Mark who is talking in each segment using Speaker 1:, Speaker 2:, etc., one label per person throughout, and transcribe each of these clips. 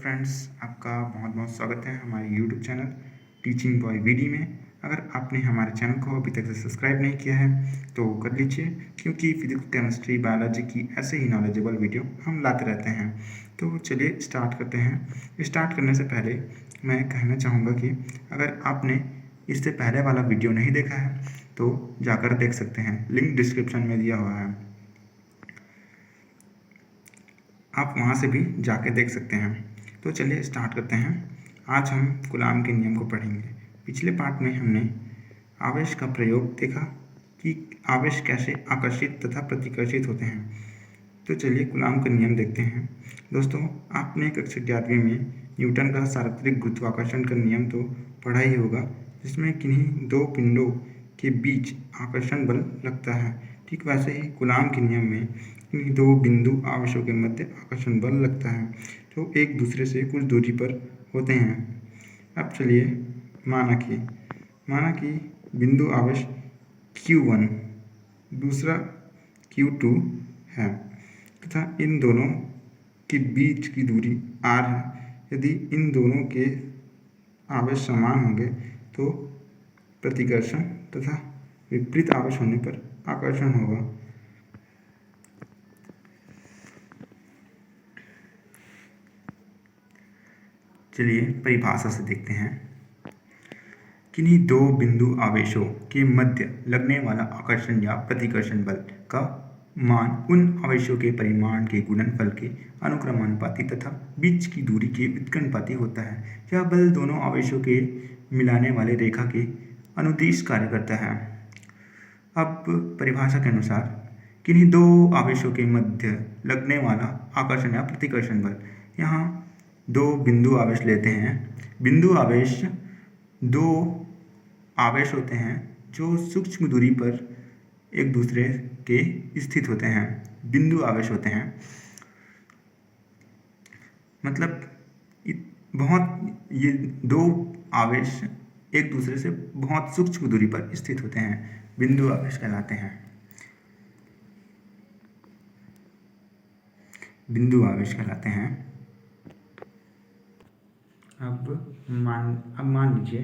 Speaker 1: Friends, आपका बहुत बहुत स्वागत है हमारे YouTube channel teaching boy VD में। अगर आपने हमारे चैनल को अभी तक से सब्सक्राइब नहीं किया है तो कर लीजिए, क्योंकि फिजिक्स, केमिस्ट्री, बायोलॉजी की ऐसे ही नॉलेजेबल वीडियो हम लाते रहते हैं। तो चलिए स्टार्ट करते हैं। स्टार्ट करने से पहले मैं कहना चाहूँगा कि अगर आपने इससे पहले वाला वीडियो नहीं देखा है तो जाकर देख सकते हैं, लिंक डिस्क्रिप्शन में दिया हुआ है, आप वहाँ से भी जाके देख सकते हैं। तो चलिए स्टार्ट करते हैं। आज हम कूलाम के नियम को पढ़ेंगे। पिछले पार्ट में हमने आवेश का प्रयोग देखा कि आवेश कैसे आकर्षित तथा प्रतिकर्षित होते हैं। तो चलिए कूलाम का नियम देखते हैं। दोस्तों, आपने कक्षा 11वीं में न्यूटन का सार्वत्रिक गुरुत्वाकर्षण का नियम तो पढ़ा ही होगा, जिसमें किन्हीं दो पिंडों के बीच आकर्षण बल लगता है। ठीक वैसे ही कूलाम के नियम में इन दो बिंदु आवेशों के मध्य आकर्षण बल लगता है, जो एक दूसरे से कुछ दूरी पर होते हैं। अब चलिए माना कि बिंदु आवेश Q1 दूसरा Q2 है तथा इन दोनों के बीच की दूरी r है। यदि इन दोनों के आवेश समान होंगे तो प्रतिकर्षण तथा विपरीत आवेश होने पर आकर्षण होगा। चलिए परिभाषा से देखते हैं। किन्हीं दो बिंदु आवेशों के मध्य लगने वाला आकर्षण या प्रतिकर्षण बल का मान उन आवेशों के परिमाण के गुणनफल के अनुक्रमानुपाती तथा बीच की दूरी के व्युत्क्रमानुपाती होता है। यह बल दोनों आवेशों के मिलाने वाले रेखा के अनुदिश कार्य करता है। अब परिभाषा के अनुसार किन्हीं दो आवेशों के मध्य लगने वाला आकर्षण या प्रतिकर्षण बल, यहाँ दो बिंदु आवेश लेते हैं। बिंदु आवेश दो आवेश होते हैं जो सूक्ष्म दूरी पर एक दूसरे के स्थित होते हैं। बिंदु आवेश होते हैं, मतलब ये दो आवेश एक दूसरे से बहुत सूक्ष्म दूरी पर स्थित होते हैं, बिंदु आवेश कहलाते हैं। बिंदु आवेश कहलाते हैं। अब मान लीजिए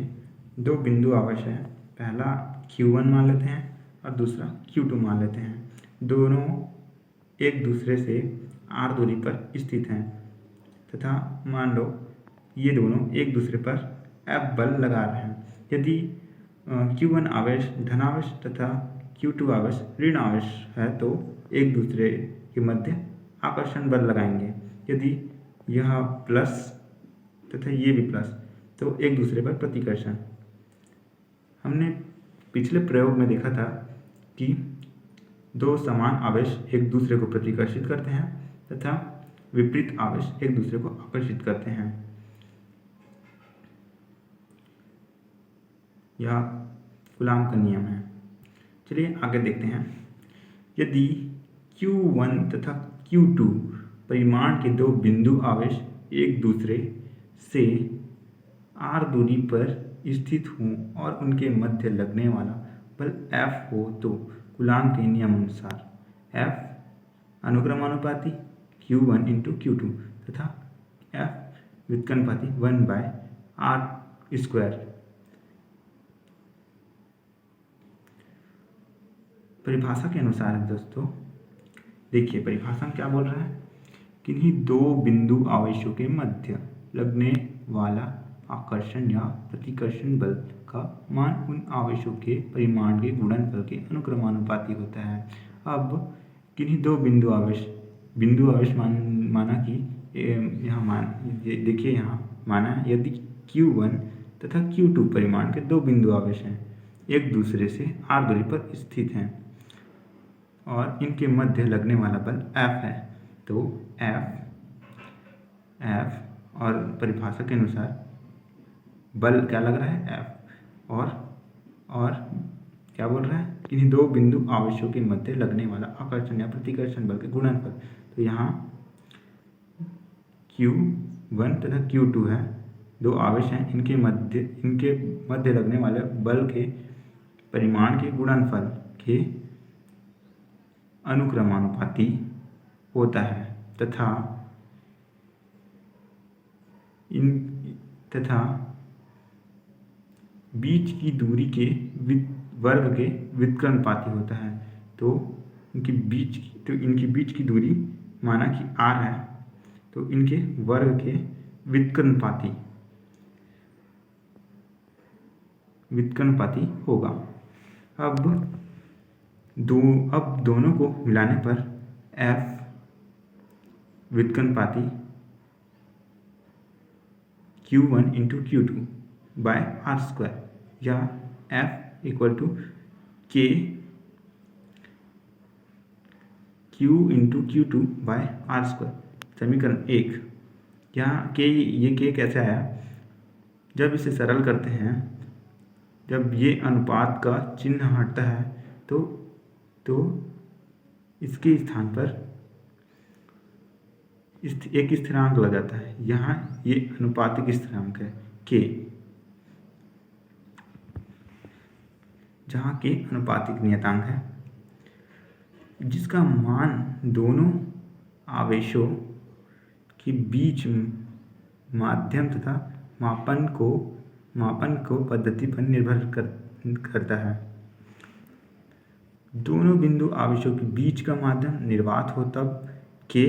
Speaker 1: दो बिंदु आवेश है, पहला Q1 मान लेते हैं और दूसरा Q2 मान लेते हैं। दोनों एक दूसरे से r दूरी पर स्थित हैं तथा मान लो ये दोनों एक दूसरे पर F बल लगा रहे हैं। यदि Q1 आवेश धनावेश तथा Q2 आवेश ऋण आवेश है तो एक दूसरे के मध्य आकर्षण बल लगाएंगे। यदि यह प्लस तथा ये भी प्लस तो एक दूसरे पर प्रतिकर्षण। हमने पिछले प्रयोग में देखा था कि दो समान आवेश एक दूसरे को प्रतिकर्षित करते हैं तथा विपरीत आवेश एक दूसरे को आकर्षित करते हैं। यह कूलाम का नियम है। चलिए आगे देखते हैं। यदि Q1 तथा Q2 परिमाण के दो बिंदु आवेश एक दूसरे से r दूरी पर स्थित हों और उनके मध्य लगने वाला बल F हो तो कूलाम के नियम अनुसार F अनुक्रमानुपाती Q1 × Q2 तथा F व्युत्क्रमानुपाती 1/r²। परिभाषा के अनुसार दोस्तों देखिए, परिभाषा में क्या बोल रहा है। किन्हीं दो बिंदु आवेशों के मध्य लगने वाला आकर्षण या प्रतिकर्षण बल का मान उन आवेशों के परिमाण के गुणनफल के अनुक्रमानुपाती होता है। अब किन्हीं दो बिंदु आवेश माना कि यहाँ देखिए, यहाँ माना यदि Q1 तथा Q2 परिमाण के दो बिंदु आवेश हैं, एक दूसरे से r दूरी पर स्थित हैं और इनके मध्य लगने वाला बल F है, तो F और परिभाषा के अनुसार बल क्या लग रहा है F, और क्या बोल रहा है, किन्हीं दो बिंदु आवेशों के मध्य लगने वाला आकर्षण या प्रतिकर्षण बल के गुणनफल। तो यहाँ Q1 तथा Q2 है, दो आवेश हैं, इनके मध्य लगने वाले बल के परिमाण के गुणनफल के अनुक्रमानुपाती होता है तथा इन तथा बीच की दूरी के वर्ग के व्युत्क्रमानुपाती होता है। तो इनकी बीच की दूरी माना कि r है, तो इनके वर्ग के व्युत्क्रमानुपाती होगा। अब दोनों को मिलाने पर f व्युत्क्रमानुपाती Q1 into Q2 by are square, या F equal to K Q into Q2 by are square. समीकरण 1। यहाँ ये K कैसे आया? जब इसे सरल करते हैं, जब ये अनुपात का चिन्ह हटता है तो इसके स्थान पर एक स्थिरांक लग जाता है। यहाँ ये अनुपातिक स्थिरांक है K, जहाँ K अनुपातिक नियतांक है, जिसका मान दोनों आवेशों के बीच माध्यम तथा मापन को पद्धति पर निर्भर करता है। दोनों बिंदु आवेशों के बीच का माध्यम निर्वात हो तब K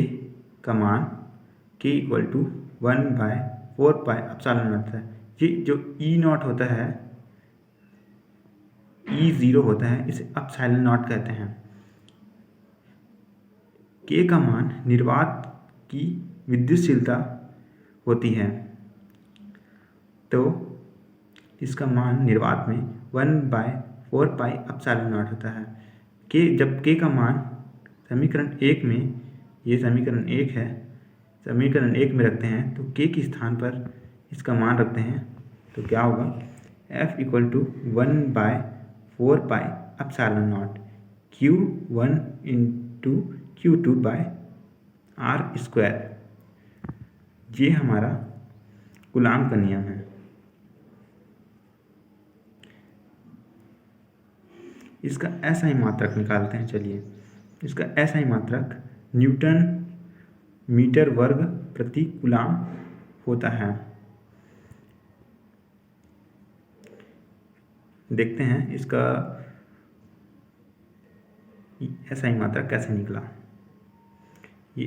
Speaker 1: का मान K इक्वल टू 1/4πε0 है। ये जो E0 होता है, E0 होता है, इसे ε0 कहते हैं। K का मान निर्वात की विद्युतशीलता होती है, तो इसका मान निर्वात में 1/4πε0 होता है। जब K का मान समीकरण 1 में, ये समीकरण 1 है, समीकरण 1 में रखते हैं तो K के स्थान पर इसका मान रखते हैं, तो क्या होगा? F equal to 1/4πε0 Q1 into Q2 by are square. ये हमारा कूलाम का नियम है। इसका ऐसा ही मात्रक निकालते हैं। चलिए, इसका ऐसा ही मात्रक न्यूटन मीटर वर्ग प्रति कूलाम होता है। देखते हैं इसका ऐसा ही मात्रक कैसे निकला। ये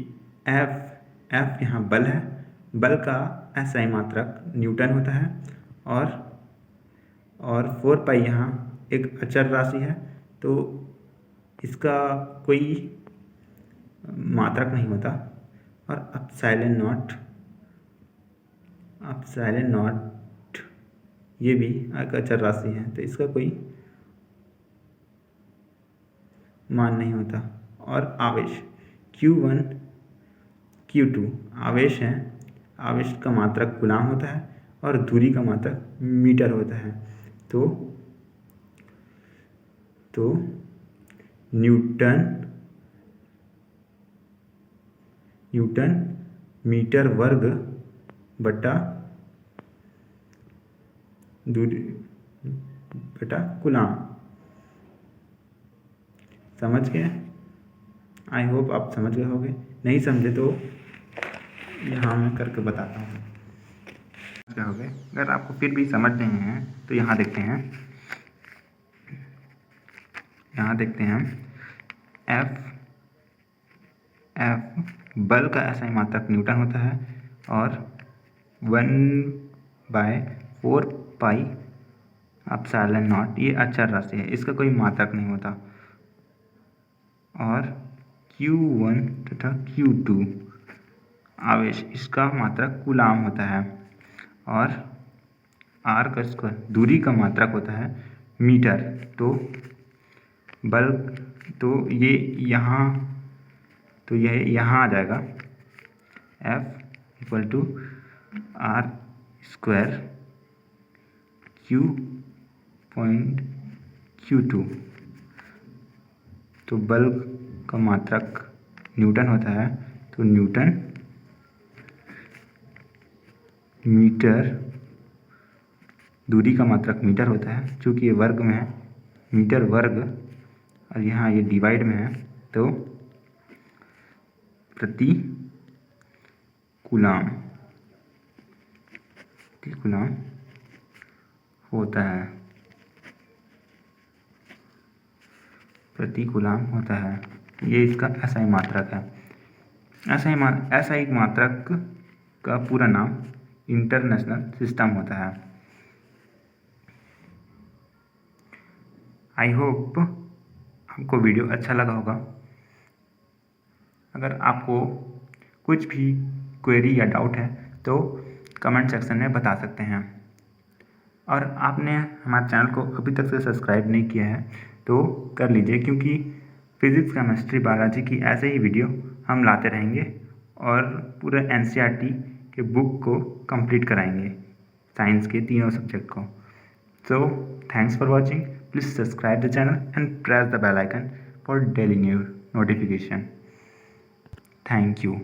Speaker 1: F यहाँ बल है, बल का ऐसा ही मात्रक न्यूटन होता है, और 4π यहाँ एक अचर राशि है, तो इसका कोई मात्रक नहीं होता। और एप्सिलॉन नॉट ये भी एक अचर राशि है, तो इसका कोई मान नहीं होता। और आवेश Q1 Q2 आवेश हैं, आवेश का मात्रक कूलाम होता है और दूरी का मात्रक मीटर होता है। तो न्यूटन मीटर वर्ग बटा दूरी बटा कूलाम। समझ गए? आई होप आप समझ गए होंगे। नहीं समझे तो यहाँ मैं करके बताता हूँ। क्या हो गए? अगर आपको फिर भी समझ नहीं है तो यहाँ देखते हैं F बल का ऐसा ही मात्रक न्यूटन होता है, और 1/4πε0 ये अचर राशि है, इसका कोई मात्रक नहीं होता। और Q1 तथा Q2 आवेश, इसका मात्रक कूलाम होता है, और R का स्क्वायर दूरी का मात्रक होता है मीटर। तो बल यह यहाँ आ जाएगा। F equal to R square Q2। तो बल का मात्रक न्यूटन होता है, तो न्यूटन मीटर, दूरी का मात्रक मीटर होता है, चूँकि ये वर्ग में है, मीटर वर्ग, और यहाँ ये डिवाइड में है, तो प्रति कूलाम। प्रतिकूलम होता है, प्रतिकूलम होता है। ये इसका एसआई मात्रक है। एसआई मात्रक का पूरा नाम इंटरनेशनल सिस्टम होता है। आई होप आपको वीडियो अच्छा लगा होगा। अगर आपको कुछ भी क्वेरी या डाउट है तो कमेंट सेक्शन में बता सकते हैं। और आपने हमारे चैनल को अभी तक से सब्सक्राइब नहीं किया है तो कर लीजिए, क्योंकि फिज़िक्स, केमिस्ट्री, बायोलॉजी की ऐसे ही वीडियो हम लाते रहेंगे और पूरे एनसीईआरटी के बुक को कंप्लीट कराएंगे, साइंस के तीनों सब्जेक्ट को। So thanks for watching. Please subscribe the channel and press the bell icon for daily new notification. Thank you.